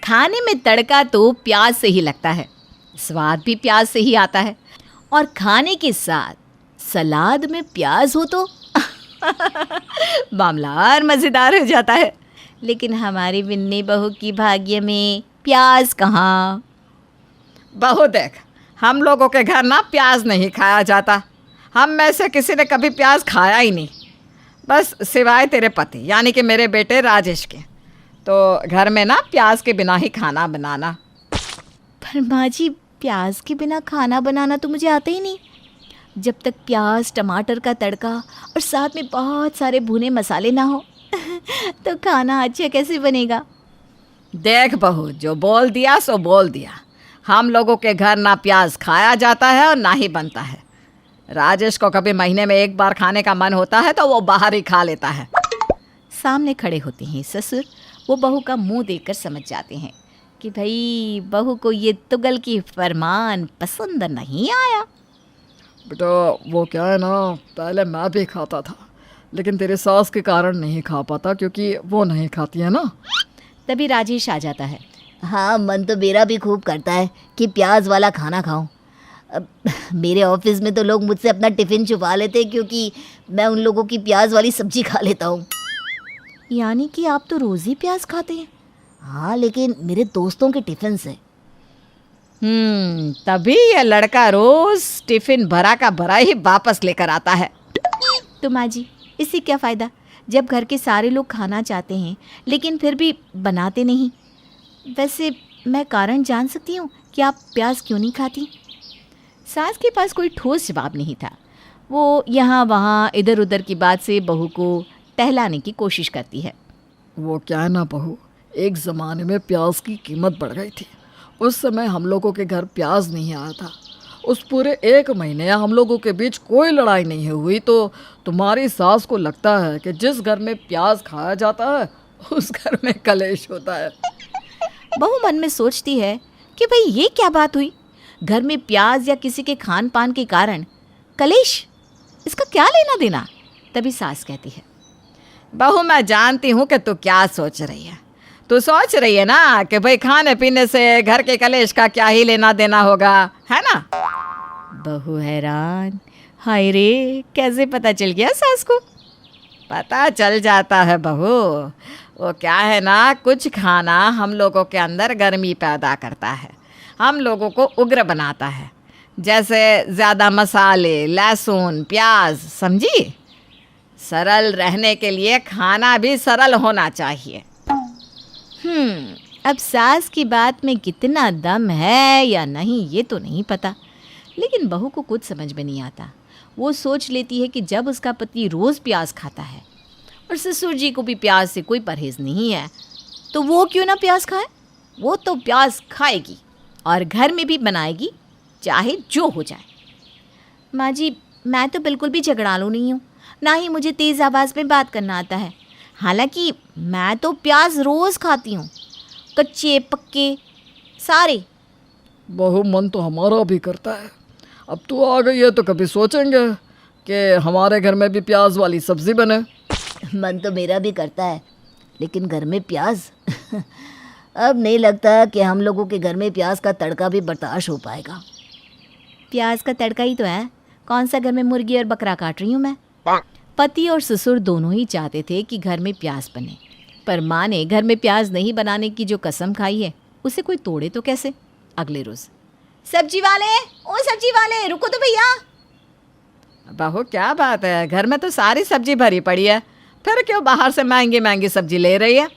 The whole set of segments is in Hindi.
खाने में तड़का तो प्याज से ही लगता है, स्वाद भी प्याज से ही आता है, और खाने के साथ सलाद में प्याज हो तो मामला और मज़ेदार हो जाता है। लेकिन हमारी बिन्नी बहू की भाग्य में प्याज कहाँ। बहू देख, हम लोगों के घर ना प्याज नहीं खाया जाता। हम में से किसी ने कभी प्याज खाया ही नहीं, बस सिवाय तेरे पति यानी कि मेरे बेटे राजेश के। तो घर में ना प्याज के बिना ही खाना बनाना। पर माँ जी, प्याज के बिना खाना बनाना तो मुझे आता ही नहीं। जब तक प्याज टमाटर का तड़का और साथ में बहुत सारे भुने मसाले ना हो तो खाना अच्छा कैसे बनेगा। देख बहू, जो बोल दिया सो बोल दिया। हम लोगों के घर ना प्याज खाया जाता है और ना ही बनता है। राजेश को कभी महीने में एक बार खाने का मन होता है तो वो बाहर ही खा लेता है। सामने खड़े होते हैं ससुर। वो बहू का मुंह देखकर समझ जाते हैं कि भाई बहू को ये तुगल की फरमान पसंद नहीं आया। बेटा वो क्या है ना, पहले मैं भी खाता था, लेकिन तेरे सास के कारण नहीं खा पाता क्योंकि वो नहीं खाती है ना। तभी राजेश आ जाता है। हाँ, मन तो मेरा भी खूब करता है कि प्याज वाला खाना खाऊं। अब मेरे ऑफिस में तो लोग मुझसे अपना टिफ़िन छुपा लेते हैं क्योंकि मैं उन लोगों की प्याज वाली सब्जी खा लेता हूँ। यानी कि आप तो रोज़ ही प्याज खाते हैं। हाँ, लेकिन मेरे दोस्तों के टिफ़िन से। तभी ये लड़का रोज टिफिन भरा का भरा ही वापस लेकर आता है। तो माँ जी, इससे क्या फ़ायदा जब घर के सारे लोग खाना चाहते हैं लेकिन फिर भी बनाते नहीं। वैसे मैं कारण जान सकती हूँ कि आप प्याज क्यों नहीं खाती। सास के पास कोई ठोस जवाब नहीं था। वो यहाँ वहाँ इधर उधर की बात से बहू को टहलाने की कोशिश करती है। वो क्या है ना बहू, एक ज़माने में प्याज की कीमत बढ़ गई थी। उस समय हम लोगों के घर प्याज नहीं आया था। उस पूरे 1 महीने हम लोगों के बीच कोई लड़ाई नहीं हुई। तो तुम्हारी सास को लगता है कि जिस घर में प्याज खाया जाता है उस घर में कलेश होता है। बहू मन में सोचती है कि भाई ये क्या बात हुई, घर में प्याज या किसी के खान पान के कारण कलेश, इसका क्या लेना देना। तभी सास कहती है, बहू मैं जानती हूँ कि तू क्या सोच रही है। तू सोच रही है ना कि भाई खाने पीने से घर के कलेश का क्या ही लेना देना होगा, है ना। बहू हैरान, हाय रे, कैसे पता चल गया सास को। पता चल जाता है बहू। वो क्या है ना, कुछ खाना हम लोगों के अंदर गर्मी पैदा करता है, हम लोगों को उग्र बनाता है। जैसे ज़्यादा मसाले, लहसुन, प्याज, समझी। सरल रहने के लिए खाना भी सरल होना चाहिए। अब सास की बात में कितना दम है या नहीं ये तो नहीं पता, लेकिन बहू को कुछ समझ में नहीं आता। वो सोच लेती है कि जब उसका पति रोज़ प्याज खाता है और ससुर जी को भी प्याज से कोई परहेज़ नहीं है, तो वो क्यों ना प्याज खाए। वो तो प्याज खाएगी और घर में भी बनाएगी, चाहे जो हो जाए। माँ जी, मैं तो बिल्कुल भी झगड़ालू नहीं हूँ, ना ही मुझे तेज़ आवाज़ में बात करना आता है। हालांकि मैं तो प्याज रोज़ खाती हूँ, कच्चे पक्के सारे। बहू मन तो हमारा भी करता है। अब तू आ गई है तो कभी सोचेंगे कि हमारे घर में भी प्याज वाली सब्ज़ी बने। मन तो मेरा भी करता है, लेकिन घर में प्याज अब नहीं लगता कि हम लोगों के घर में प्याज का तड़का भी बर्दाश्त हो पाएगा। प्याज का तड़का ही तो है, कौन सा घर में मुर्गी और बकरा काट रही हूँ मैं। पति और ससुर दोनों ही चाहते थे कि घर में प्याज बने, पर माँ ने घर में प्याज नहीं बनाने की जो कसम खाई है उसे कोई तोड़े तो कैसे। अगले रोज़, सब्जी वाले, ओ सब्जी वाले, रुको तो भैया। बहू क्या बात है, घर में तो सारी सब्जी भरी पड़ी है, फिर क्यों बाहर से महंगी महंगी सब्जी ले रही है।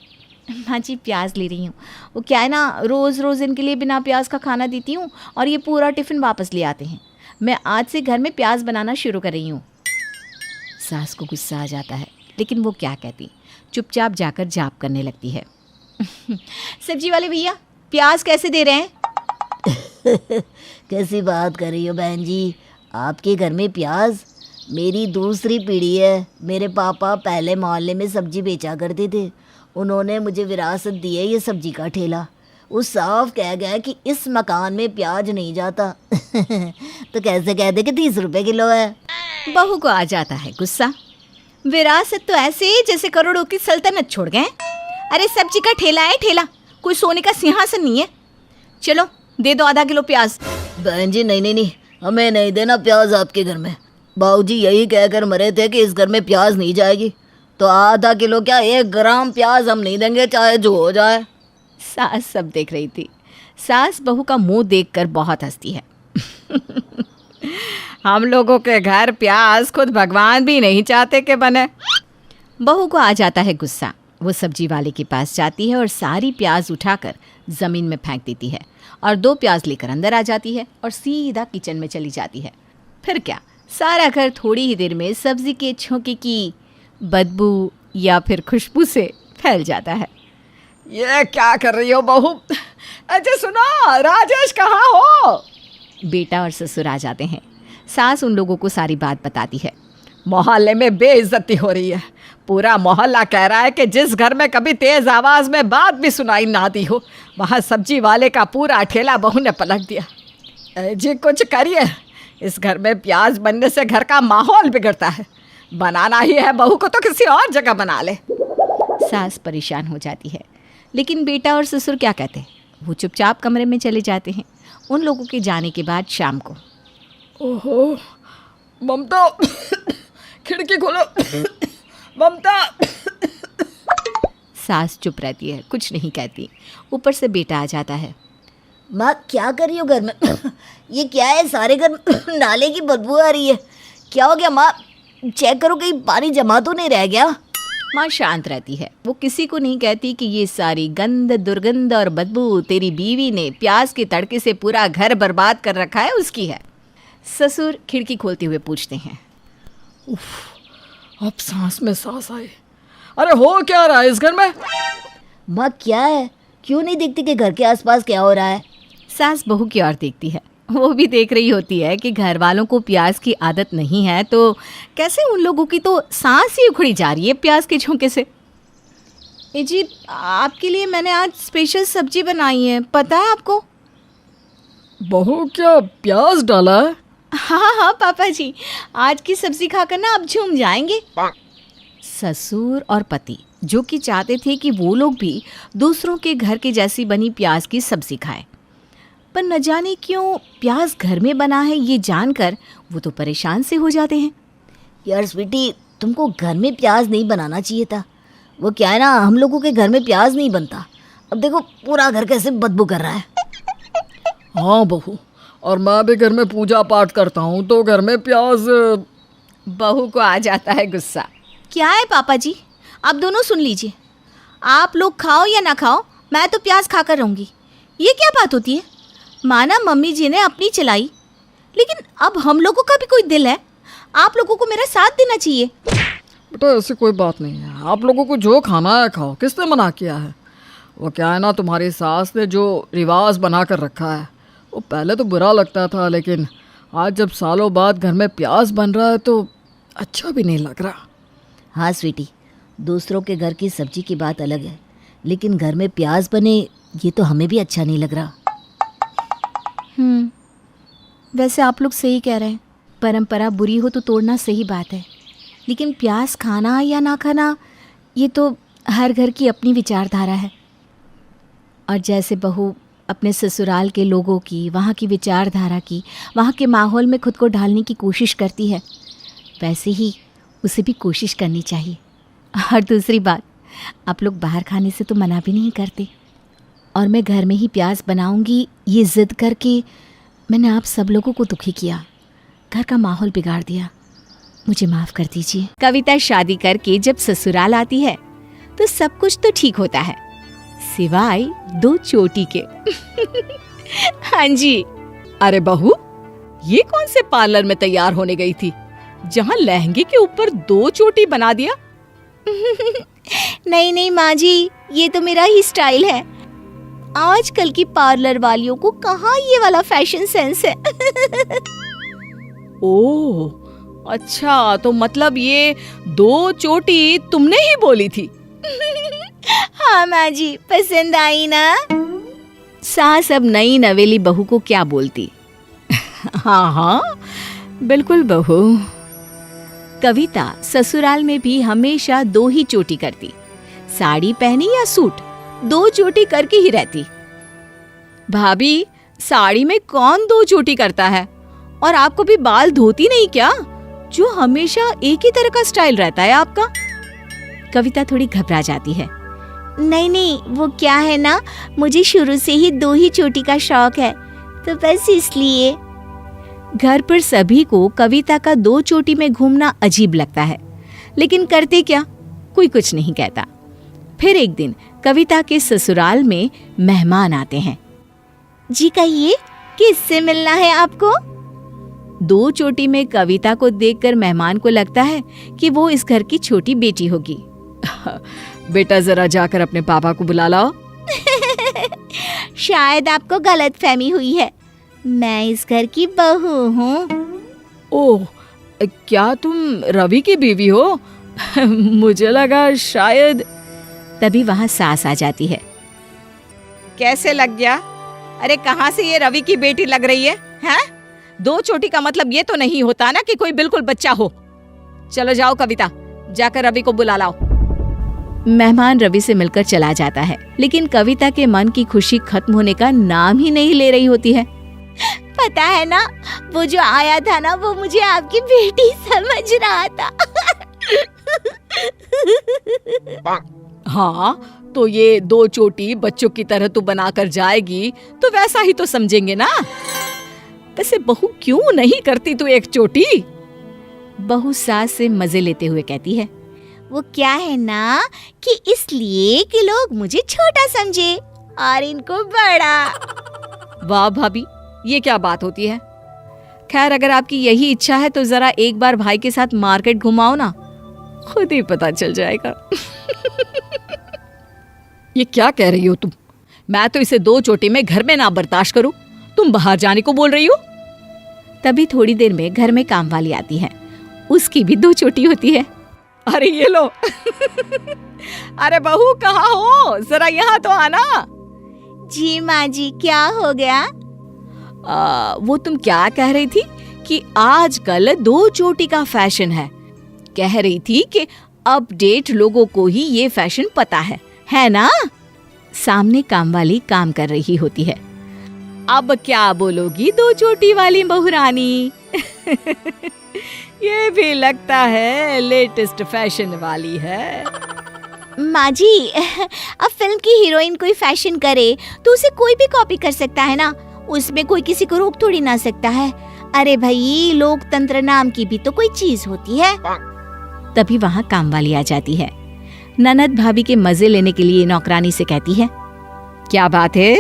हाँ जी, प्याज ले रही हूँ। वो क्या है ना, रोज़ रोज़ इनके लिए बिना प्याज का खाना देती हूँ और ये पूरा टिफ़िन वापस ले आते हैं। मैं आज से घर में प्याज बनाना शुरू कर रही हूँ। सास को गुस्सा आ जाता है, लेकिन वो क्या कहती, चुपचाप जाकर जाप करने लगती है। सब्जी वाले भैया, प्याज कैसे दे रहे हैं। कैसी बात कर रही हो बहन जी, आपके घर में प्याज। मेरी दूसरी पीढ़ी है। मेरे पापा पहले मोहल्ले में सब्जी बेचा करते थे। उन्होंने मुझे विरासत दी है ये सब्जी का ठेला। वो साफ कह गया कि इस मकान में प्याज नहीं जाता तो कैसे कह दे कि 30 रुपए किलो है। बहू को आ जाता है गुस्सा। विरासत तो ऐसे जैसे करोड़ों की सल्तनत छोड़ गए। अरे सब्जी का ठेला है ठेला, कोई सोने का सिंहासन नहीं है। चलो दे दो आधा किलो प्याज। बहन जी नहीं नहीं नहीं, हमें नहीं देना प्याज आपके घर में। बाबूजी यही कहकर मरे थे कि इस घर में प्याज नहीं जाएगी, तो आधा किलो क्या 1 ग्राम प्याज हम नहीं देंगे, चाहे जो हो जाए। सास सब देख रही थी। सास बहू का मुंह देखकर बहुत हंसती है। हम लोगों के घर प्याज खुद भगवान भी नहीं चाहते कि बने। बहू को आ जाता है गुस्सा। वो सब्जी वाले के पास जाती है और सारी प्याज उठाकर ज़मीन में फेंक देती है और 2 प्याज लेकर अंदर आ जाती है और सीधा किचन में चली जाती है। फिर क्या, सारा घर थोड़ी ही देर में सब्जी के छोंके की बदबू या फिर खुशबू से फैल जाता है। ये क्या कर रही हो बहू? अच्छा सुनो, राजेश कहाँ हो? बेटा और ससुर आ जाते हैं। सास उन लोगों को सारी बात बताती है। मोहल्ले में बेइज्जती हो रही है। पूरा मोहल्ला कह रहा है कि जिस घर में कभी तेज आवाज में बात भी सुनाई ना दी हो, वहाँ सब्जी वाले का पूरा ठेला बहू ने पलट दिया। जी कुछ करिए, इस घर में प्याज बनने से घर का माहौल बिगड़ता है। बनाना ही है बहू को तो किसी और जगह बना ले। सास परेशान हो जाती है, लेकिन बेटा और ससुर क्या कहते हैं? वो चुपचाप कमरे में चले जाते हैं। उन लोगों के जाने के बाद शाम को, ओहो ममता, खिड़की खोलो ममता। सास चुप रहती है, कुछ नहीं कहती। ऊपर से बेटा आ जाता है। माँ क्या कर रही हो घर में? ये क्या है, सारे घर में नाले की बदबू आ रही है। क्या हो गया माँ? चेक करो कहीं पानी जमा तो नहीं रह गया। माँ शांत रहती है। वो किसी को नहीं कहती कि ये सारी गंद, दुर्गंध और बदबू तेरी बीवी ने प्याज के तड़के से पूरा घर बर्बाद कर रखा है, उसकी है। ससुर खिड़की खोलते हुए पूछते हैं। उफ, अब सांस में सांस आई। अरे हो क्या रहा है इस घर में? माँ क्या है, क्यों नहीं देखती कि घर के आसपास क्या हो रहा है? सास बहू की ओर देखती है। वो भी देख रही होती है कि घर वालों को प्याज की आदत नहीं है, तो कैसे उन लोगों की तो सांस ही उखड़ी जा रही है प्याज के झोंके से। ए जी, आपके लिए मैंने आज स्पेशल सब्जी बनाई है, पता है आपको? बहू क्या प्याज डाला है? हाँ हाँ पापा जी, आज की सब्जी खाकर ना आप झूम जाएंगे। ससुर और पति जो कि चाहते थे कि वो लोग भी दूसरों के घर के जैसी बनी प्याज की सब्जी खाएं, पर न जाने क्यों प्याज घर में बना है ये जानकर वो तो परेशान से हो जाते हैं। यार स्वीटी, तुमको घर में प्याज नहीं बनाना चाहिए था। वो क्या है ना, हम लोगों के घर में प्याज नहीं बनता। अब देखो पूरा घर कैसे बदबू कर रहा है। हाँ बहू, और मैं भी घर में पूजा पाठ करता हूँ तो घर में प्याज। बहू को आ जाता है गुस्सा। क्या है पापा जी, आप दोनों सुन लीजिए। आप लोग खाओ या ना खाओ, मैं तो प्याज खाकर रहूँगी। ये क्या बात होती है? माना मम्मी जी ने अपनी चलाई, लेकिन अब हम लोगों का भी कोई दिल है। आप लोगों को मेरा साथ देना चाहिए। बेटा ऐसी कोई बात नहीं है, आप लोगों को जो खाना है खाओ, किसने मना किया है? वो क्या है ना, तुम्हारी सास ने जो रिवाज बना कर रखा है वो पहले तो बुरा लगता था, लेकिन आज जब सालों बाद घर में प्याज बन रहा है तो अच्छा भी नहीं लग रहा। हाँ स्वीटी, दूसरों के घर की सब्जी की बात अलग है, लेकिन घर में प्याज बने ये तो हमें भी अच्छा नहीं लग रहा। वैसे आप लोग सही कह रहे हैं। परंपरा बुरी हो तो तोड़ना सही बात है, लेकिन प्याज खाना या ना खाना ये तो हर घर की अपनी विचारधारा है। और जैसे बहू अपने ससुराल के लोगों की, वहाँ की विचारधारा की, वहाँ के माहौल में खुद को ढालने की कोशिश करती है, वैसे ही उसे भी कोशिश करनी चाहिए। और दूसरी बात, आप लोग बाहर खाने से तो मना भी नहीं करते, और मैं घर में ही प्याज बनाऊंगी ये ज़िद करके मैंने आप सब लोगों को दुखी किया, घर का माहौल बिगाड़ दिया। मुझे माफ़ कर दीजिए। कविता शादी करके जब ससुराल आती है तो सब कुछ तो ठीक होता है, सिवाय 2 चोटी के। हाँ जी। अरे बहू, ये कौन से पार्लर में तैयार होने गई थी जहाँ लहंगे के ऊपर 2 चोटी बना दिया? नहीं नहीं माँ जी, ये तो मेरा ही स्टाइल है। आजकल की पार्लर वालियों को कहाँ ये वाला फैशन सेंस है। ओह अच्छा, तो मतलब ये 2 चोटी तुमने ही बोली थी? हाँ माँ जी, पसंद आई ना? सास अब नई नवेली बहू को क्या बोलती। हाँ हाँ बिल्कुल बहू। कविता ससुराल में भी हमेशा 2 ही चोटी करती, साड़ी पहनी या सूट, 2 चोटी करके ही रहती। भाभी, साड़ी में कौन 2 चोटी करता है? और आपको भी बाल धोती नहीं क्या, जो हमेशा एक ही तरह का स्टाइल रहता है आपका? कविता थोड़ी घबरा जाती है। नहीं नहीं, वो क्या है ना, मुझे शुरू से ही 2 ही चोटी का शौक है, तो बस इसलिए। घर पर सभी को कविता का 2 चोटी में घूमना अजीब लगता है, लेकिन करते क्या, कोई कुछ नहीं कहता। फिर एक दिन कविता के ससुराल में मेहमान आते हैं। जी कहिए, किससे मिलना है आपको? 2 चोटी में कविता को देखकर मेहमान को लगता है कि वो इस घर की छोटी बेटी होगी। बेटा, जरा जाकर अपने पापा को बुला लाओ। शायद आपको गलतफहमी हुई है, मैं इस घर की बहू हूँ। ओह, क्या तुम रवि की बीवी हो? मुझे लगा शायद। तभी वहाँ सास आ जाती है। कैसे लग गया? अरे कहाँ से ये रवि की बेटी लग रही है? हैं? 2 चोटी का मतलब ये तो नहीं होता ना कि कोई बिल्कुल बच्चा हो। चलो जाओ कविता, जाकर रवि को बुला लाओ। मेहमान रवि से मिलकर चला जाता है, लेकिन कविता के मन की खुशी खत्म होने का नाम ही नहीं ले रही होती है। पता है ना, वो जो आया था ना, वो मुझे आपकी बेटी समझ रहा था। हाँ, तो ये 2 चोटी बच्चों की तरह तू बनाकर जाएगी तो वैसा ही तो समझेंगे ना। वैसे बहू क्यों नहीं करती तू 1 चोटी? बहू सास से मजे लेते हुए कहती है। वो क्या है ना कि इसलिए कि लोग मुझे छोटा समझे और इनको बड़ा। वाह भाभी, ये क्या बात होती है? खैर, अगर आपकी यही इच्छा है तो जरा एक बार भाई के साथ मार्केट घुमाओ ना, खुद ही पता चल जाएगा। ये क्या कह रही हो तुम? मैं तो इसे 2 चोटी में घर में ना बर्दाश्त करूं, तुम बाहर जाने को बोल रही हो? तभी थोड़ी देर में घर में काम वाली आती है, उसकी भी 2 चोटी होती है। अरे ये लो। अरे बहू, कहाँ हो? जरा यहाँ तो आना। जी माँ जी, क्या हो गया? वो तुम क्या कह रही थी कि आजकल 2 चोटी का फैशन है? कह रही थी कि अपडेट लोगों को ही ये फैशन पता है ना? सामने काम वाली काम कर रही होती है। अब क्या बोलोगी 2 चोटी वाली बहुरानी? ये भी लगता है लेटेस्ट फैशन वाली है। माँ जी, अब फिल्म की हीरोइन कोई फैशन करे तो उसे कोई भी कॉपी कर सकता है ना, उसमें कोई किसी को रोक थोड़ी ना सकता है। अरे भाई, लोकतंत्र नाम की भी तो कोई चीज होती है। तभी वहाँ काम वाली आ जाती है। ननद भाभी के मजे लेने के लिए नौकरानी से कहती है, क्या बात है,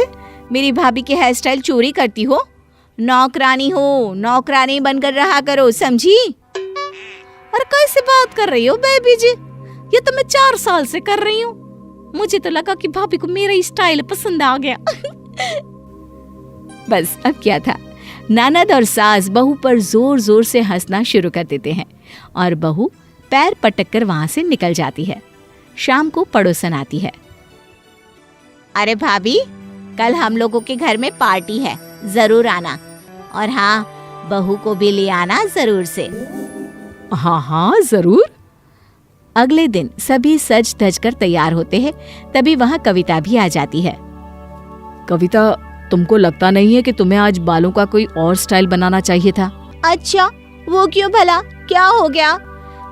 मेरी भाभी के हेयर स्टाइल चोरी करती हो? नौकरानी हो, नौकरानी बनकर रहा करो, समझी? और कैसे बात कर रही हो बेबी जी? ये तो मैं 4 साल से कर रही हूँ। मुझे तो लगा कि भाभी को मेरा स्टाइल पसंद आ गया। बस अब क्या था, ननद और सास बहू पर जोर जोर से हंसना शुरू कर देते हैं और बहू पैर पटक कर वहां से निकल जाती है। शाम को पड़ोसन आती है। अरे भाभी, कल हम लोगों के घर में पार्टी है, जरूर आना। और हाँ, बहू को भी ले आना जरूर से। हाँ हाँ जरूर। अगले दिन सभी सज धज कर तैयार होते हैं। तभी वहाँ कविता भी आ जाती है। कविता, तुमको लगता नहीं है कि तुम्हें आज बालों का कोई और स्टाइल बनाना चाहिए था? अच्छा, वो क्यों भला, क्या हो गया?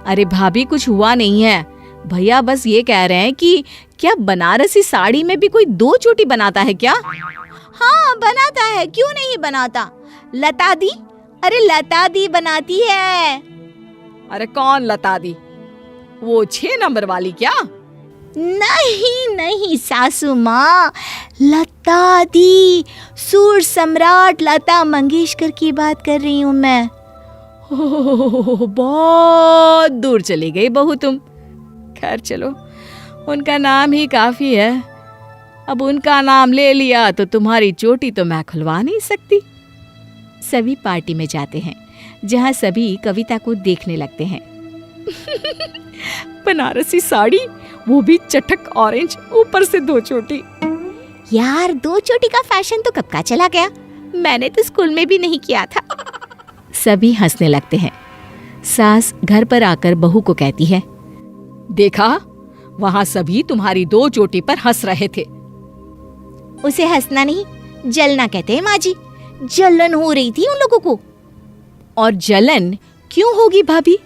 अरे भाभी, कुछ हुआ नहीं है। भैया बस ये कह रहे हैं कि क्या बनारसी साड़ी में भी कोई 2 चोटी बनाता है क्या? हाँ बनाता है, क्यों नहीं बनाता। लता दी, अरे लता दी बनाती है। अरे कौन लता दी? वो 6 नंबर वाली क्या? नहीं नहीं सासू माँ, लता दी, सुर सम्राट लता मंगेशकर की बात कर रही हूँ मैं। बहुत दूर चली गई बहू तुम। खैर चलो, उनका नाम ही काफी है। अब उनका नाम ले लिया तो तुम्हारी चोटी तो मैं खुलवा नहीं सकती। सभी पार्टी में जाते हैं, जहाँ सभी कविता को देखने लगते हैं। बनारसी साड़ी, वो भी चटक ऑरेंज, ऊपर से 2 चोटी। यार 2 चोटी का फैशन तो कब का चला गया, मैंने तो स्कूल में भी नहीं किया था। सभी हंसने लगते हैं। सास घर पर आकर बहू को कहती है, देखा, वहाँ सभी तुम्हारी 2 चोटी पर हंस रहे थे। उसे हंसना नहीं, जलना कहते हैं माँ जी। जलन हो रही थी उन लोगों को। और जलन क्यों होगी भाभी?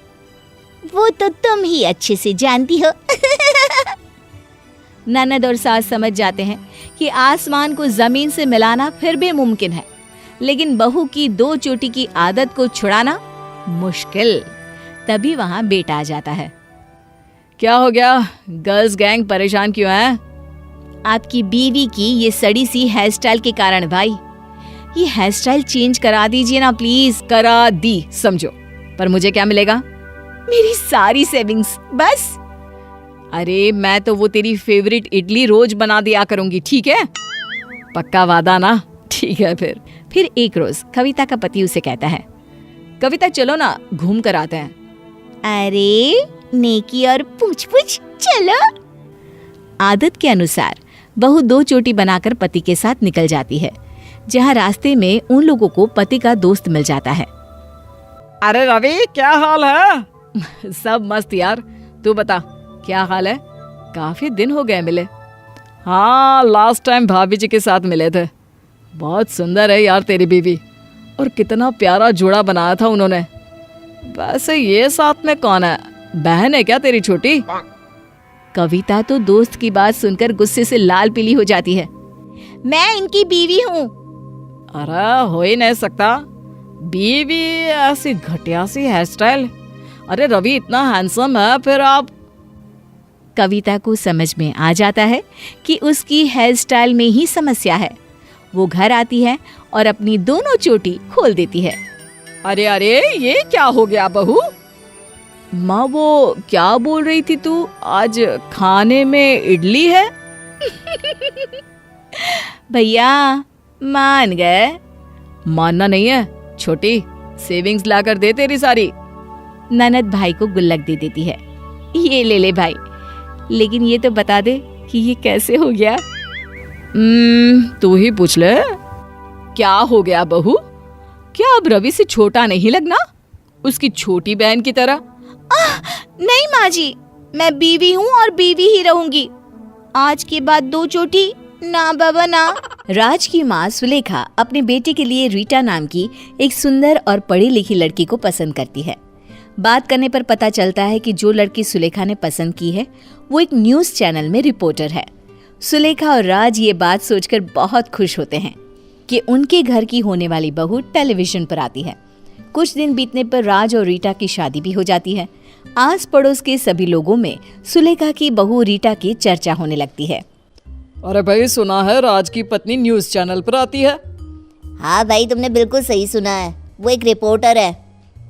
वो तो तुम ही अच्छे से जानती हो। ननद और सास समझ जाते हैं कि आसमान को जमीन से मिलाना फिर भी मुमकिन है, लेकिन बहू की 2 चोटी की आदत को छुड़ाना मुश्किल। तभी वहां बेटा आ जाता है। क्या हो गया? गर्ल्स गैंग परेशान क्यों है? आपकी बीवी की ये सड़ी सी हेयर स्टाइल के कारण भाई। ये हेयर स्टाइल चेंज करा दीजिए ना प्लीज। करा दी समझो, पर मुझे क्या मिलेगा? मेरी सारी सेविंग्स बस। अरे मैं तो वो तेरी फेवरेट इडली रोज बना दिया करूंगी, ठीक है? पक्का वादा ना? ठीक है फिर एक रोज कविता का पति उसे कहता है, कविता चलो ना घूम कर आते हैं। अरे नेकी और पूछ पूछ चलो। आदत के अनुसार बहू 2 चोटी बनाकर पति के साथ निकल जाती है, जहाँ रास्ते में उन लोगों को पति का दोस्त मिल जाता है। अरे रवि, क्या हाल है? सब मस्त यार, तू बता क्या हाल है? काफी दिन हो गए मिले। हाँ, लास्ट टाइम भाभी जी के साथ मिले थे। बहुत सुंदर है यार तेरी बीवी, और कितना प्यारा जोड़ा बनाया था उन्होंने। वैसे ये साथ में कौन है? बहन है क्या तेरी छोटी? कविता तो दोस्त की बात सुनकर गुस्से से लाल पीली हो जाती है। मैं इनकी बीवी हूँ। अरे हो ही नहीं सकता, बीवी ऐसी घटिया सी हेयर स्टाइल। अरे रवि इतना हैंडसम है, फिर आप। कविता को समझ में आ जाता है कि उसकी हेयर स्टाइल में ही समस्या है। वो घर आती है और अपनी दोनों चोटी खोल देती है। अरे अरे, ये क्या हो गया बहू? माँ वो क्या बोल रही थी तू? आज खाने में इडली है? भैया मान गए। मानना नहीं है छोटी, सेविंग्स लाकर दे तेरी सारी। ननद भाई को गुल्लक दे देती है। ये ले ले भाई, लेकिन ये तो बता दे कि ये कैसे हो गया? तू ही पूछ ले। क्या हो गया बहू? क्या अब रवि से छोटा नहीं लगना? उसकी छोटी बहन की तरह? नहीं माँ जी, मैं बीवी हूँ और बीवी ही रहूंगी। आज के बाद 2 चोटी ना बाबा ना। राज की माँ सुलेखा अपने बेटे के लिए रीटा नाम की एक सुंदर और पढ़ी लिखी लड़की को पसंद करती है। बात करने पर पता चलता है कि जो लड़की सुलेखा ने पसंद की है वो एक न्यूज़ चैनल में रिपोर्टर है। सुलेखा और राज ये बात सोचकर बहुत खुश होते हैं कि उनके घर की होने वाली बहू टेलीविजन पर आती है। कुछ दिन बीतने पर राज और रीटा की शादी भी हो जाती है। आस पड़ोस के सभी लोगों में सुलेखा की बहू रीटा की चर्चा होने लगती है। अरे भाई, सुना है राज की पत्नी न्यूज़ चैनल पर आती है। हाँ भाई, तुमने बिल्कुल सही सुना है, वो एक रिपोर्टर है।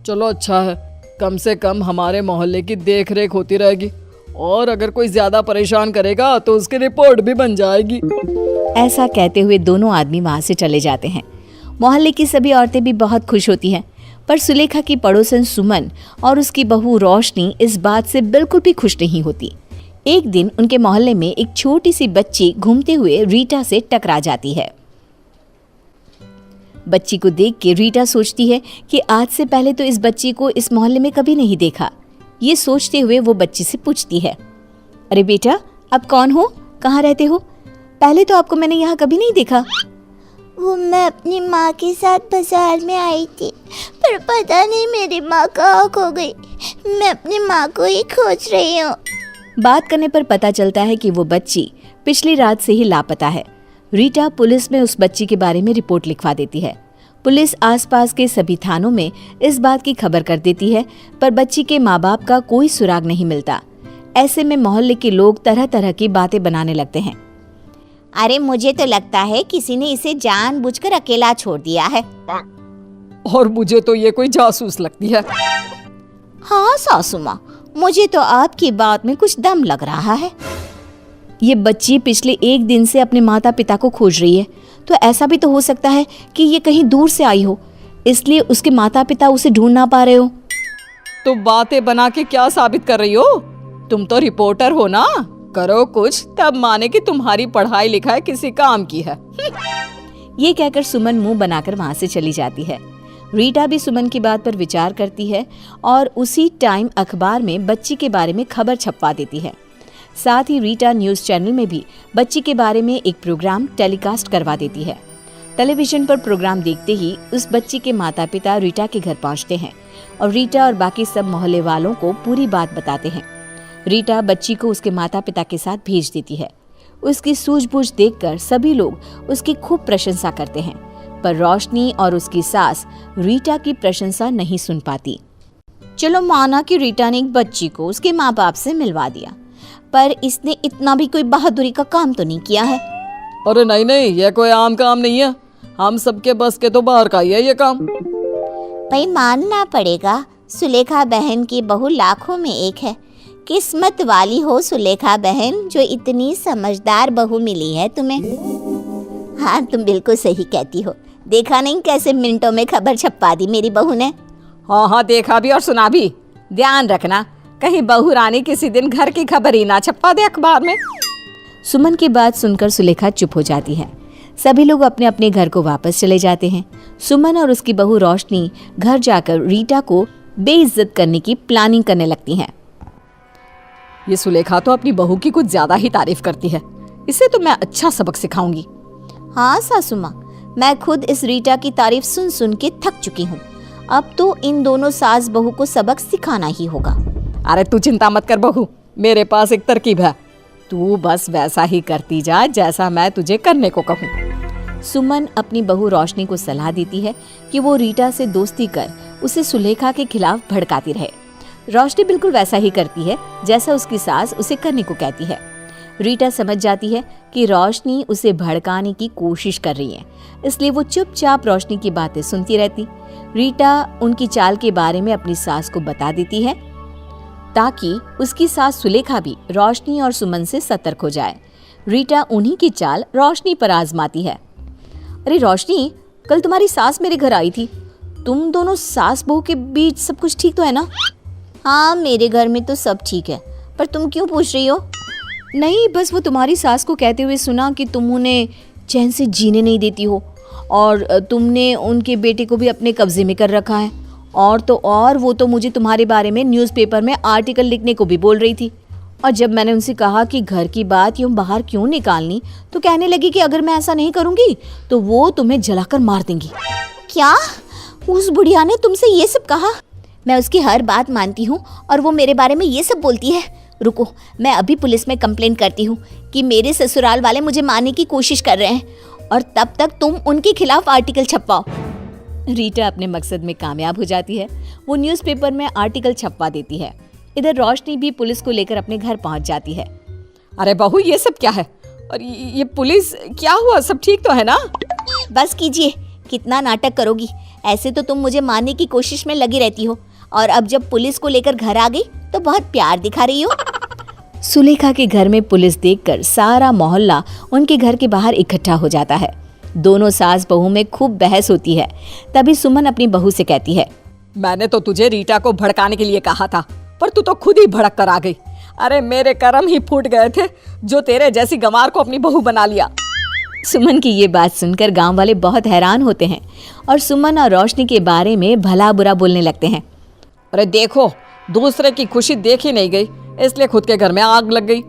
चलो अच्छा है, कम से कम हमारे मोहल्ले की देख रेख होती रहेगी, और अगर कोई ज्यादा परेशान करेगा तो उसकी रिपोर्ट भी बन जाएगी। ऐसा कहते हुए दोनों आदमी वहां से चले जाते हैं। मोहल्ले की सभी औरतें भी बहुत खुश होती हैं, पर सुलेखा की पड़ोसन सुमन और उसकी बहू रोशनी इस बात से बिल्कुल भी खुश नहीं होती। एक दिन उनके मोहल्ले में एक छोटी सी बच्ची घूमते हुए रीटा से टकरा जाती है। बच्ची को देख के रीटा सोचती है कि आज से पहले तो इस बच्ची को इस मोहल्ले में कभी नहीं देखा। ये सोचते हुए वो बच्ची से पूछती है, अरे बेटा, आप कौन हो? कहाँ रहते हो? पहले तो आपको मैंने यहाँ कभी नहीं देखा। वो मैं अपनी माँ के साथ बाजार में आई थी, पर पता नहीं मेरी माँ कहाँ खो गई। मैं अपनी माँ को ही खोज रही हूँ। बात करने पर पता चलता है कि वो बच्ची पिछली रात से ही लापता है। रीटा पुलिस में उस बच्ची के बारे में रिपोर्ट लिखवा देती है। पुलिस आसपास के सभी थानों में इस बात की खबर कर देती है, पर बच्ची के माँ बाप का कोई सुराग नहीं मिलता। ऐसे में मोहल्ले के लोग तरह तरह की बातें बनाने लगते हैं। अरे मुझे तो लगता है किसी ने इसे जानबूझकर अकेला छोड़ दिया है। और मुझे तो ये कोई जासूस लगती है। हाँ सासू माँ, मुझे तो आपकी बात में कुछ दम लग रहा है। ये बच्ची पिछले 1 दिन से अपने माता पिता को खोज रही है, तो ऐसा भी तो हो सकता है कि ये कहीं दूर से आई हो, इसलिए उसके माता पिता उसे ढूंढ ना पा रहे हो। तो बातें बना के क्या साबित कर रही हो? तुम तो रिपोर्टर हो ना, करो कुछ तब माने कि तुम्हारी पढ़ाई लिखाई किसी काम की है। ये कहकर सुमन मुंह बनाकर वहां से चली जाती है। रीटा भी सुमन की बात पर विचार करती है और उसी टाइम अखबार में बच्ची के बारे में खबर छपवा देती है। साथ ही रीटा न्यूज़ चैनल में भी बच्ची के बारे में एक प्रोग्राम टेलीकास्ट करवा देती है। टेलीविजन पर प्रोग्राम देखते ही उस बच्ची के माता पिता रीटा के घर पहुंचते हैं और रीटा और बाकी सब मोहल्ले वालों को पूरी बात बताते हैं। रीटा बच्ची को उसके माता पिता के साथ भेज देती है। उसकी सूझबूझ देखकर सभी लोग उसकी खूब प्रशंसा करते हैं, पर रोशनी और उसकी सास रीटा की प्रशंसा नहीं सुन पाती। चलो माना कि रीटा ने एक बच्ची को उसके माँ बाप से मिलवा दिया, पर इसने इतना भी कोई बहादुरी का काम तो नहीं किया है। अरे नहीं नहीं, ये कोई आम काम नहीं है, हम सबके बस के तो बाहर का ही है ये काम। भाई मानना पड़ेगा, सुलेखा बहन की बहू लाखों में एक है। किस्मत वाली हो सुलेखा बहन, जो इतनी समझदार बहू मिली है तुम्हें। हाँ, तुम बिल्कुल सही कहती हो। देखा नहीं कैसे मिनटों में खबर छपवा दी मेरी बहू ने। हाँ हाँ, देखा भी और सुना भी। ध्यान रखना कहीं बहू रानी किसी दिन घर की खबर ही ना छपवा दे अखबार में। सुमन की बात सुनकर सुलेखा चुप हो जाती है। सभी लोग अपने अपने घर को वापस चले जाते हैं। सुमन और उसकी बहू रोशनी घर जाकर रीटा को बेइज्जत करने की प्लानिंग करने लगती हैं। ये सुलेखा तो अपनी बहू की कुछ ज्यादा ही तारीफ करती है, इसे तो मैं अच्छा सबक सिखाऊंगी। हाँ सासू माँ, मैं खुद इस रीटा की तारीफ सुन सुन के थक चुकी हूँ। अब तो इन दोनों सास बहू को सबक सिखाना ही होगा। अरे तू चिंता मत कर बहू, मेरे पास एक तरकीब है, तू बस वैसा ही करती जा जैसा मैं तुझे करने को कहूँ। सुमन अपनी बहू रोशनी को सलाह देती है कि वो रीटा से दोस्ती कर उसे सुलेखा के खिलाफ भड़काती रहे। रोशनी बिल्कुल वैसा ही करती है जैसा उसकी सास उसे करने को कहती है। रीटा समझ जाती है कि रोशनी उसे भड़काने की कोशिश कर रही है, इसलिए वो चुपचाप रोशनी की बातें सुनती रहती। रीटा उनकी चाल के बारे में अपनी सास को बता देती है ताकि उसकी सास सुलेखा भी रोशनी और सुमन से सतर्क हो जाए। रीटा उन्हीं की चाल रोशनी पर आजमाती है। अरे रोशनी, कल तुम्हारी सास मेरे घर आई थी, तुम दोनों सास बहू के बीच सब कुछ ठीक तो है ना? हाँ, मेरे घर में तो सब ठीक है, पर तुम क्यों पूछ रही हो? नहीं, बस वो तुम्हारी सास को कहते हुए सुना कि तुम उन्हें चैन से जीने नहीं देती हो और तुमने उनके बेटे को भी अपने कब्जे में कर रखा है। और तो और वो तो मुझे तुम्हारे बारे में न्यूज़पेपर में आर्टिकल लिखने को भी बोल रही थी। और जब मैंने उनसे कहा कि घर की बात यूँ बाहर क्यों निकालनी, तो कहने लगी कि अगर मैं ऐसा नहीं करूँगी तो वो तुम्हें जलाकर मार देंगी। क्या? उस बुढ़िया ने तुमसे ये सब कहा? मैं उसकी हर बात मानती हूँ और वो मेरे बारे में ये सब बोलती है। रुको, मैं अभी पुलिस में कंप्लेंट करती हूँ कि मेरे ससुराल वाले मुझे मारने की कोशिश कर रहे हैं, और तब तक तुम उनके खिलाफ आर्टिकल छपवाओ। रीटा अपने मकसद में कामयाब हो जाती है। वो न्यूज़पेपर में आर्टिकल छपवा देती है। इधर रोशनी भी पुलिस को लेकर अपने घर पहुंच जाती है। अरे बहू, ये सब क्या है? और ये पुलिस क्या हुआ? सब ठीक तो है ना? बस कीजिए, कितना नाटक करोगी? ऐसे तो तुम मुझे मारने की कोशिश में लगी रहती हो, और अब जब पुलिस को लेकर घर आ गई तो बहुत प्यार दिखा रही हो। सुलेखा के घर में पुलिस देखकर सारा मोहल्ला उनके घर के बाहर इकट्ठा हो जाता है। दोनों सास बहू में खूब बहस होती है। तभी सुमन अपनी बहू से कहती है, मैंने तो तुझे रीटा को भड़काने के लिए कहा था, पर तू तो खुद ही भड़क कर आ गई। अरे मेरे कर्म ही फूट गए थे जो तेरे जैसी गंवार को अपनी बहू बना लिया। सुमन की ये बात सुनकर गांव वाले बहुत हैरान होते हैं और सुमन और रोशनी के बारे में भला बुरा बोलने लगते हैं। अरे देखो, दूसरे की खुशी देखी नहीं गई, इसलिए खुद के घर में आग लग गई।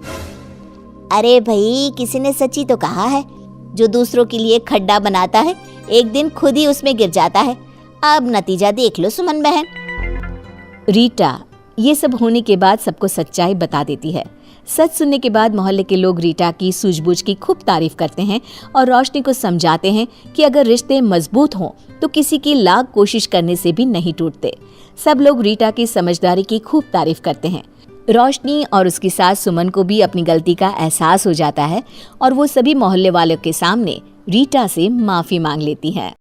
अरे भाई, किसी ने सच्ची तो कहा है, जो दूसरों के लिए खड्डा बनाता है एक दिन खुद ही उसमें गिर जाता है। अब नतीजा देख लो सुमन बहन। रीटा ये सब होने के बाद सबको सच्चाई बता देती है। सच सुनने के बाद मोहल्ले के लोग रीटा की सूझबूझ की खूब तारीफ करते हैं और रोशनी को समझाते हैं कि अगर रिश्ते मजबूत हों तो किसी की लाख कोशिश करने से भी नहीं टूटते। सब लोग रीटा की समझदारी की खूब तारीफ करते हैं। रोशनी और उसकी सास सुमन को भी अपनी गलती का एहसास हो जाता है और वो सभी मोहल्ले वालों के सामने रीटा से माफी मांग लेती है।